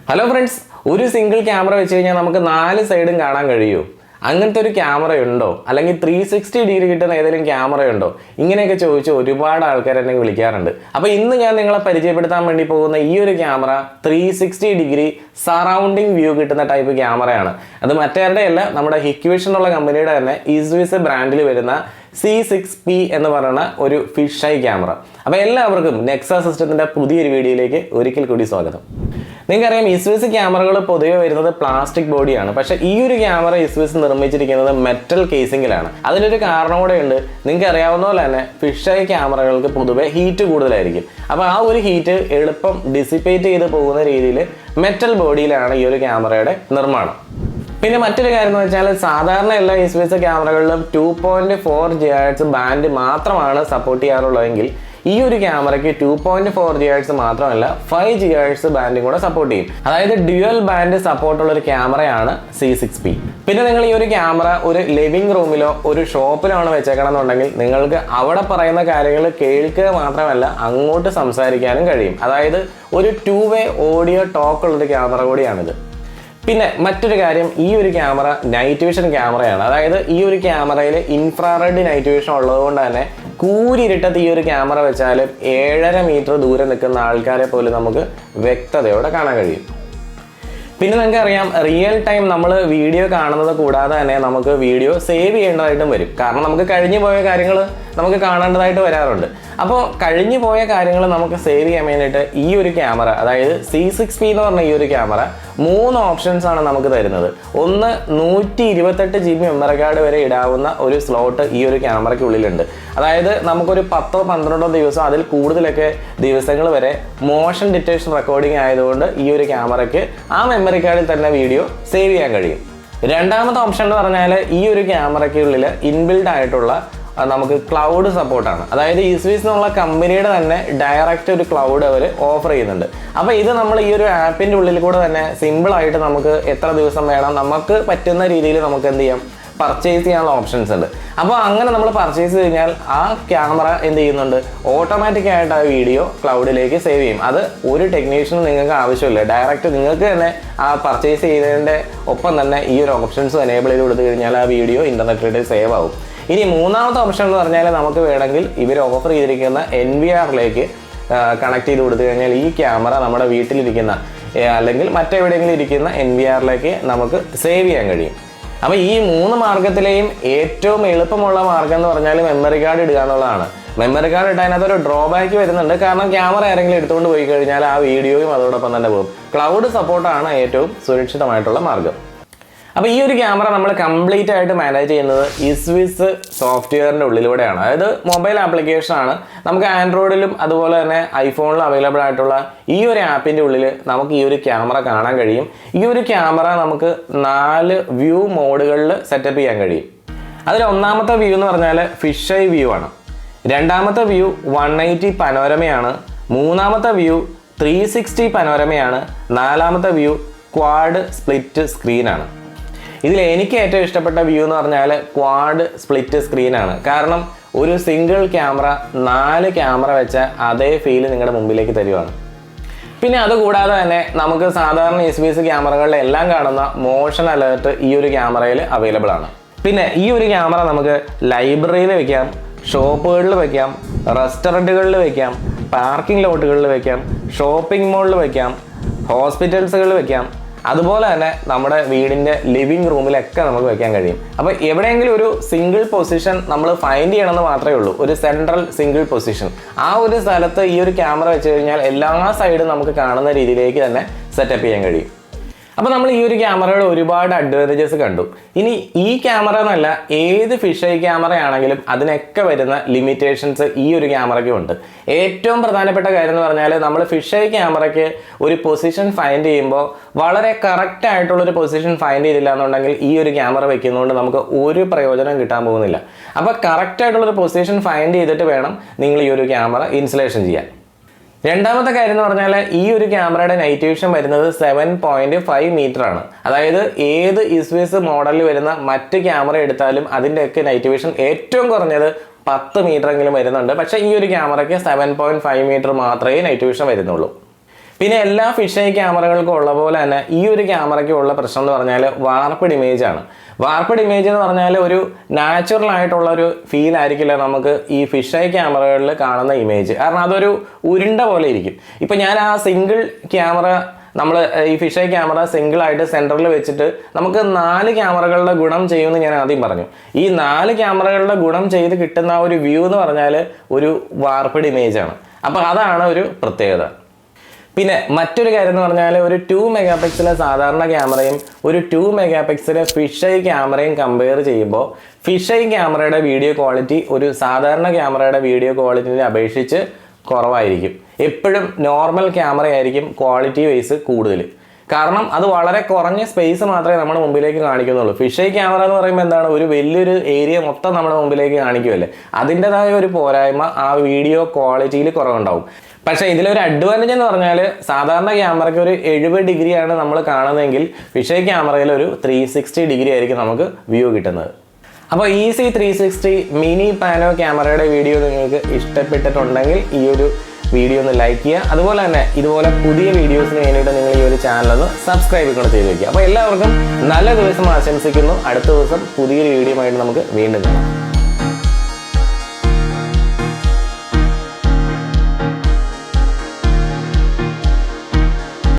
Hello friends, ഒരു single camera വെച്ച് കഴിഞ്ഞാൽ നമുക്ക് 4 സൈഡും കാണാൻ കഴിയുമോ? അങ്ങനത്തെ ഒരു ക്യാമറ ഉണ്ടോ? അല്ലെങ്കിൽ 360 ഡിഗ്രി കിട്ടുന്ന ഏതെങ്കിലും ക്യാമറ ഉണ്ടോ? ഇങ്ങനെയൊക്കെ ചോദിച്ച് ഒരുപാട് ആൾക്കാർ എന്നെ വിളിക്കാറുണ്ട്. അപ്പോൾ ഇന്ന് ഞാൻ നിങ്ങളെ പരിചയപ്പെടുത്താൻ വേണ്ടി പോകുന്ന ഈ ഒരു ക്യാമറ 360 ഡിഗ്രി സറൗണ്ടിങ് വ്യൂ കിട്ടുന്ന ടൈപ്പ് ക്യാമറയാണ്. അത് മറ്റാരുടെയല്ല, നമ്മുടെ ഹിക്വിഷൻ എന്നുള്ള കമ്പനിയുടെ തന്നെ EZVIZ ബ്രാൻഡിൽ വരുന്ന C6P എന്ന് പറയുന്ന ഒരു ഫിഷ് ഐ ക്യാമറ. അപ്പോൾ എല്ലാവർക്കും നെക്സ സിസ്റ്റത്തിൻ്റെ പുതിയൊരു വീഡിയോയിലേക്ക് ഒരിക്കൽ കൂടി സ്വാഗതം. നിങ്ങൾക്കറിയാം, EZVIZ ക്യാമറകൾ പൊതുവെ വരുന്നത് പ്ലാസ്റ്റിക് ബോഡിയാണ്. പക്ഷേ ഈ ഒരു ക്യാമറ EZVIZ നിർമ്മിച്ചിരിക്കുന്നത് മെറ്റൽ കേസിങ്ങിലാണ്. അതിനൊരു കാരണം കൂടെ ഉണ്ട്. നിങ്ങൾക്ക് അറിയാവുന്ന പോലെ തന്നെ ഫിഷ് ഐ ക്യാമറകൾക്ക് പൊതുവെ ഹീറ്റ് കൂടുതലായിരിക്കും. അപ്പോൾ ആ ഒരു ഹീറ്റ് എളുപ്പം ഡിസിപ്പേറ്റ് ചെയ്ത് പോകുന്ന രീതിയിൽ മെറ്റൽ ബോഡിയിലാണ് ഈ ഒരു ക്യാമറയുടെ നിർമ്മാണം. പിന്നെ മറ്റൊരു കാര്യം എന്ന് വെച്ചാൽ, സാധാരണ എല്ലാ EZVIZ ക്യാമറകളിലും 2.4 GHz ബാൻഡ് മാത്രമാണ് സപ്പോർട്ട് ചെയ്യാറുള്ളതെങ്കിൽ ഈ ഒരു ക്യാമറയ്ക്ക് 2.4 GHz മാത്രമല്ല 5 GHz ബാൻഡും കൂടെ സപ്പോർട്ട് ചെയ്യും. അതായത് ഡ്യുവൽ ബാൻഡ് സപ്പോർട്ടുള്ള ഒരു ക്യാമറയാണ് C6P. പിന്നെ നിങ്ങൾ ഈ ഒരു ക്യാമറ ഒരു ലിവിംഗ് റൂമിലോ ഒരു ഷോപ്പിലോ ആണ് വെച്ചേക്കണം എന്നുണ്ടെങ്കിൽ നിങ്ങൾക്ക് അവിടെ പറയുന്ന കാര്യങ്ങൾ കേൾക്കുക മാത്രമല്ല അങ്ങോട്ട് സംസാരിക്കാനും കഴിയും. അതായത് ഒരു 2-വേ ഓഡിയോ ടോക്ക് ഉള്ളൊരു ക്യാമറ കൂടിയാണിത്. പിന്നെ മറ്റൊരു കാര്യം, ഈ ഒരു ക്യാമറ നൈറ്റ് വിഷൻ ക്യാമറയാണ്. അതായത് ഈ ഒരു ക്യാമറയിൽ ഇൻഫ്രാറെഡ് നൈറ്റ് വിഷൻ ഉള്ളതുകൊണ്ട് തന്നെ കൂരിരുട്ടത്ത് ഈ ഒരു ക്യാമറ വെച്ചാലും 7.5 മീറ്റർ ദൂരെ നിൽക്കുന്ന ആൾക്കാരെ പോലും നമുക്ക് വ്യക്തതയോടെ കാണാൻ കഴിയും. പിന്നെ നിങ്ങൾക്കറിയാം, റിയൽ ടൈം നമ്മൾ വീഡിയോ കാണുന്നത് കൂടാതെ തന്നെ നമുക്ക് വീഡിയോ സേവ് ചെയ്യേണ്ടതായിട്ടും വരും. കാരണം നമുക്ക് കഴിഞ്ഞു പോയ കാര്യങ്ങൾ നമുക്ക് കാണേണ്ടതായിട്ട് വരാറുണ്ട്. അപ്പോൾ കഴിഞ്ഞു പോയ കാര്യങ്ങൾ നമുക്ക് സേവ് ചെയ്യാൻ വേണ്ടിയിട്ട് ഈ ഒരു ക്യാമറ, അതായത് C6P എന്ന് പറഞ്ഞ ഈ ഒരു ക്യാമറ 3 ഓപ്ഷൻസ് ആണ് നമുക്ക് തരുന്നത്. ഒന്ന്, 128 GB മെമ്മറി കാർഡ് വരെ ഇടാവുന്ന ഒരു സ്ലോട്ട് ഈ ഒരു ക്യാമറയ്ക്ക് ഉള്ളിലുണ്ട്. അതായത് നമുക്കൊരു 10-12 ദിവസം അതിൽ കൂടുതലൊക്കെ ദിവസങ്ങൾ വരെ മോഷൻ ഡിറ്റക്ഷൻ റെക്കോർഡിംഗ് ആയതുകൊണ്ട് ഈ ഒരു ക്യാമറയ്ക്ക് ആ മെമ്മറി കാർഡിൽ തന്നെ വീഡിയോ സേവ് ചെയ്യാൻ കഴിയും. രണ്ടാമത്തെ ഓപ്ഷൻ എന്ന് പറഞ്ഞാൽ, ഈ ഒരു ക്യാമറയ്ക്ക് ഉള്ളിൽ ഇൻബിൽഡ് ആയിട്ടുള്ള നമുക്ക് ക്ലൗഡ് സപ്പോർട്ടാണ്. അതായത് EZVIZ എന്നുള്ള കമ്പനിയുടെ തന്നെ ഡയറക്റ്റ് ഒരു ക്ലൗഡ് അവർ ഓഫർ ചെയ്യുന്നുണ്ട്. അപ്പോൾ ഇത് നമ്മൾ ഈ ഒരു ആപ്പിൻ്റെ ഉള്ളിൽ കൂടെ തന്നെ സിമ്പിളായിട്ട് നമുക്ക് എത്ര ദിവസം വേണം നമുക്ക് പറ്റുന്ന രീതിയിൽ നമുക്ക് എന്ത് ചെയ്യാം, പർച്ചേസ് ചെയ്യാനുള്ള ഓപ്ഷൻസ് ഉണ്ട്. അപ്പോൾ അങ്ങനെ നമ്മൾ പർച്ചേസ് ചെയ്ത് കഴിഞ്ഞാൽ ആ ക്യാമറ എന്ത് ചെയ്യുന്നുണ്ട്, ഓട്ടോമാറ്റിക്കായിട്ട് ആ വീഡിയോ ക്ലൗഡിലേക്ക് സേവ് ചെയ്യും. അത് ഒരു ടെക്നീഷ്യനും നിങ്ങൾക്ക് ആവശ്യമില്ല, ഡയറക്റ്റ് നിങ്ങൾക്ക് തന്നെ ആ പർച്ചേസ് ചെയ്തതിൻ്റെ ഒപ്പം തന്നെ ഈ ഒരു ഓപ്ഷൻസ് എനേബിൾ ചെയ്ത് കൊടുത്തു കഴിഞ്ഞാൽ ആ വീഡിയോ ഇൻ്റർനെറ്റിൽ സേവ് ആവും. ഇനി മൂന്നാമത്തെ ഓപ്ഷൻ എന്ന് പറഞ്ഞാൽ, നമുക്ക് വേണമെങ്കിൽ ഇവർ ഓഫർ ചെയ്തിരിക്കുന്ന NVRലേക്ക് കണക്ട് ചെയ്ത് കൊടുത്തു കഴിഞ്ഞാൽ ഈ ക്യാമറ നമ്മുടെ വീട്ടിലിരിക്കുന്ന അല്ലെങ്കിൽ മറ്റെവിടെയെങ്കിലും ഇരിക്കുന്ന NVRലേക്ക് നമുക്ക് സേവ് ചെയ്യാൻ കഴിയും. അപ്പോൾ ഈ 3 മാർഗത്തിലെയും ഏറ്റവും എളുപ്പമുള്ള മാർഗം എന്ന് പറഞ്ഞാൽ മെമ്മറി കാർഡ് ഇടുക എന്നുള്ളതാണ്. മെമ്മറി കാർഡ് ഇട്ടാൽ അതിനകത്തൊരു ഡ്രോബാക്ക് വരുന്നുണ്ട്. കാരണം ക്യാമറ ആരെങ്കിലും എടുത്തുകൊണ്ട് പോയി കഴിഞ്ഞാൽ ആ വീഡിയോയും അതോടൊപ്പം തന്നെ പോകും. ക്ലൗഡ് സപ്പോർട്ടാണ് ഏറ്റവും സുരക്ഷിതമായിട്ടുള്ള മാർഗം. അപ്പോൾ ഈ ഒരു ക്യാമറ നമ്മൾ കംപ്ലീറ്റ് ആയിട്ട് മാനേജ് ചെയ്യുന്നത് EZVIZ സോഫ്റ്റ്വെയറിൻ്റെ ഉള്ളിലൂടെയാണ്. അതായത് മൊബൈൽ ആപ്ലിക്കേഷനാണ്. നമുക്ക് ആൻഡ്രോയിഡിലും അതുപോലെ തന്നെ ഐഫോണിലും അവൈലബിൾ ആയിട്ടുള്ള ഈ ഒരു ആപ്പിൻ്റെ ഉള്ളിൽ നമുക്ക് ഈ ഒരു ക്യാമറ കാണാൻ കഴിയും. ഈ ഒരു ക്യാമറ നമുക്ക് 4 വ്യൂ മോഡുകളിൽ സെറ്റപ്പ് ചെയ്യാൻ കഴിയും. അതിൽ ഒന്നാമത്തെ വ്യൂ എന്ന് പറഞ്ഞാൽ ഫിഷ് ഐ വ്യൂ ആണ്. രണ്ടാമത്തെ വ്യൂ 180 പനോരമയാണ്. മൂന്നാമത്തെ വ്യൂ 360 പനോരമയാണ്. നാലാമത്തെ വ്യൂ ക്വാഡ് സ്പ്ലിറ്റ് സ്ക്രീനാണ്. ഇതിൽ എനിക്ക് ഏറ്റവും ഇഷ്ടപ്പെട്ട വ്യൂ എന്ന് പറഞ്ഞാൽ ക്വാഡ് സ്പ്ലിറ്റ് സ്ക്രീനാണ്. കാരണം ഒരു സിംഗിൾ ക്യാമറ 4 ക്യാമറ വെച്ച അതേ ഫീല് നിങ്ങളുടെ മുമ്പിലേക്ക് തരുവാണ്. പിന്നെ അതുകൂടാതെ തന്നെ നമുക്ക് സാധാരണ EZVIZ ക്യാമറകളിൽ എല്ലാം കാണുന്ന മോഷൻ അലേർട്ട് ഈ ഒരു ക്യാമറയിൽ അവൈലബിൾ ആണ്. പിന്നെ ഈ ഒരു ക്യാമറ നമുക്ക് ലൈബ്രറിയിൽ വെക്കാം, ഷോപ്പുകളിൽ വെക്കാം, റെസ്റ്റോറൻറ്റുകളിൽ വെക്കാം, പാർക്കിംഗ് ലോട്ടുകളിൽ വെക്കാം, ഷോപ്പിംഗ് മോളിൽ വെക്കാം, ഹോസ്പിറ്റൽസുകളിൽ വെക്കാം, അതുപോലെ തന്നെ നമ്മുടെ വീടിൻ്റെ ലിവിങ് റൂമിലൊക്കെ നമുക്ക് വെക്കാൻ കഴിയും. അപ്പോൾ എവിടെയെങ്കിലും ഒരു സിംഗിൾ പൊസിഷൻ നമ്മൾ ഫൈൻഡ് ചെയ്യണമെന്ന് മാത്രമേ ഉള്ളൂ, ഒരു സെൻട്രൽ സിംഗിൾ പൊസിഷൻ. ആ ഒരു സ്ഥലത്ത് ഈ ഒരു ക്യാമറ വെച്ച് കഴിഞ്ഞാൽ എല്ലാ സൈഡും നമുക്ക് കാണുന്ന രീതിയിലേക്ക് തന്നെ സെറ്റപ്പ് ചെയ്യാൻ കഴിയും. അപ്പോൾ നമ്മൾ ഈ ഒരു ക്യാമറയുടെ ഒരുപാട് അഡ്വാൻറ്റേജസ് കണ്ടു. ഇനി ഈ ക്യാമറ എന്നല്ല, ഏത് ഫിഷ് ഐ ക്യാമറ ആണെങ്കിലും അതിനൊക്കെ വരുന്ന ലിമിറ്റേഷൻസ് ഈ ഒരു ക്യാമറയ്ക്കും ഉണ്ട്. ഏറ്റവും പ്രധാനപ്പെട്ട കാര്യം എന്ന് പറഞ്ഞാൽ, നമ്മൾ ഫിഷ് ഐ ക്യാമറയ്ക്ക് ഒരു പൊസിഷൻ ഫൈൻഡ് ചെയ്യുമ്പോൾ വളരെ കറക്റ്റ് ആയിട്ടുള്ളൊരു പൊസിഷൻ ഫൈൻഡ് ചെയ്തില്ല എന്നുണ്ടെങ്കിൽ ഈ ഒരു ക്യാമറ വെക്കുന്നതുകൊണ്ട് നമുക്ക് ഒരു പ്രയോജനം കിട്ടാൻ പോകുന്നില്ല. അപ്പോൾ കറക്റ്റ് ആയിട്ടുള്ളൊരു പൊസിഷൻ ഫൈൻഡ് ചെയ്തിട്ട് വേണം നിങ്ങൾ ഈ ഒരു ക്യാമറ ഇൻസ്റ്റലേഷൻ ചെയ്യാൻ. രണ്ടാമത്തെ കാര്യം എന്ന് പറഞ്ഞാൽ, ഈ ഒരു ക്യാമറയുടെ നൈറ്റ് വിഷൻ വരുന്നത് 7.5 മീറ്റർ ആണ്. അതായത് ഏത് EZVIZ മോഡലിൽ വരുന്ന മറ്റ് ക്യാമറ എടുത്താലും അതിൻ്റെയൊക്കെ നൈറ്റ് വിഷൻ ഏറ്റവും കുറഞ്ഞത് 10 മീറ്ററെങ്കിലും വരുന്നുണ്ട്. പക്ഷേ ഈ ഒരു ക്യാമറയ്ക്ക് 7.5 മീറ്റർ മാത്രമേ നൈറ്റ് വിഷൻ വരുന്നുള്ളൂ. പിന്നെ എല്ലാ ഫിഷ് ക്യാമറകൾക്കും ഉള്ള പോലെ തന്നെ ഈ ഒരു ക്യാമറയ്ക്കും ഉള്ള പ്രശ്നം എന്ന് പറഞ്ഞാൽ വാർപ്പഡ് ഇമേജ് ആണ്. വാർപ്പഡ് ഇമേജ് എന്ന് പറഞ്ഞാൽ ഒരു നാച്ചുറൽ ആയിട്ടുള്ള ഒരു ഫീൽ ആയിരിക്കില്ല നമുക്ക് ഈ ഫിഷ് ക്യാമറകളിൽ കാണുന്ന ഇമേജ്. കാരണം അതൊരു ഉരുണ്ട പോലെ ഇരിക്കും. ഇപ്പം ഞാൻ ആ സിംഗിൾ ക്യാമറ നമ്മൾ ഈ ഫിഷ് ക്യാമറ സിംഗിളായിട്ട് സെൻറ്ററിൽ വെച്ചിട്ട് നമുക്ക് 4 ക്യാമറകളുടെ ഗുണം ചെയ്യുമെന്ന് ഞാൻ ആദ്യം പറഞ്ഞു. ഈ 4 ക്യാമറകളുടെ ഗുണം ചെയ്ത് കിട്ടുന്ന ഒരു വ്യൂ എന്ന് പറഞ്ഞാൽ ഒരു വാർപ്പഡ് ഇമേജ് ആണ്. അപ്പോൾ അതാണ് ഒരു പ്രത്യേകത. പിന്നെ മറ്റൊരു കാര്യം എന്ന് പറഞ്ഞാൽ ഒരു 2 മെഗാ പിക്സലെ സാധാരണ ക്യാമറയും ഒരു 2 മെഗാ പിക്സലെ ഫിഷ് ക്യാമറയും കമ്പയർ ചെയ്യുമ്പോൾ ഫിഷ് ക്യാമറയുടെ വീഡിയോ ക്വാളിറ്റി ഒരു സാധാരണ ക്യാമറയുടെ വീഡിയോ ക്വാളിറ്റിനെ അപേക്ഷിച്ച് കുറവായിരിക്കും. എപ്പോഴും നോർമൽ ക്യാമറ ആയിരിക്കും ക്വാളിറ്റി വൈസ് കൂടുതൽ. കാരണം അത് വളരെ കുറഞ്ഞ സ്പേസ് മാത്രമേ നമ്മുടെ മുമ്പിലേക്ക് കാണിക്കുന്നുള്ളൂ. ഫിഷ് ക്യാമറ എന്ന് പറയുമ്പോൾ എന്താണ്, ഒരു വലിയൊരു ഏരിയ മൊത്തം നമ്മുടെ മുമ്പിലേക്ക് കാണിക്കുമല്ലേ. അതിൻ്റെതായ ഒരു പോരായ്മ ആ വീഡിയോ ക്വാളിറ്റിയിൽ കുറവുണ്ടാവും. പക്ഷേ ഇതിലൊരു അഡ്വാൻറ്റേജ് എന്ന് പറഞ്ഞാൽ സാധാരണ ക്യാമറയ്ക്ക് ഒരു 70 ഡിഗ്രിയാണ് നമ്മൾ കാണുന്നതെങ്കിൽ ഫിഷ് ക്യാമറയിൽ ഒരു 360 ഡിഗ്രി ആയിരിക്കും നമുക്ക് വ്യൂ കിട്ടുന്നത്. അപ്പോൾ EZ360 മിനി പാനോ ക്യാമറയുടെ വീഡിയോ നിങ്ങൾക്ക് ഇഷ്ടപ്പെട്ടിട്ടുണ്ടെങ്കിൽ ഈ ഒരു വീഡിയോ ഒന്ന് ലൈക്ക് ചെയ്യുക. അതുപോലെ തന്നെ ഇതുപോലെ പുതിയ വീഡിയോസിന് വേണ്ടിയിട്ട് നിങ്ങൾ ഈ ഒരു ചാനൽ ഒന്ന് സബ്സ്ക്രൈബ് കൂടെ ചെയ്ത് വയ്ക്കുക. അപ്പോൾ എല്ലാവർക്കും നല്ല ദിവസം ആശംസിക്കുന്നു. അടുത്ത ദിവസം പുതിയൊരു വീഡിയോ ആയിട്ട് നമുക്ക് വീണ്ടും കാണാം.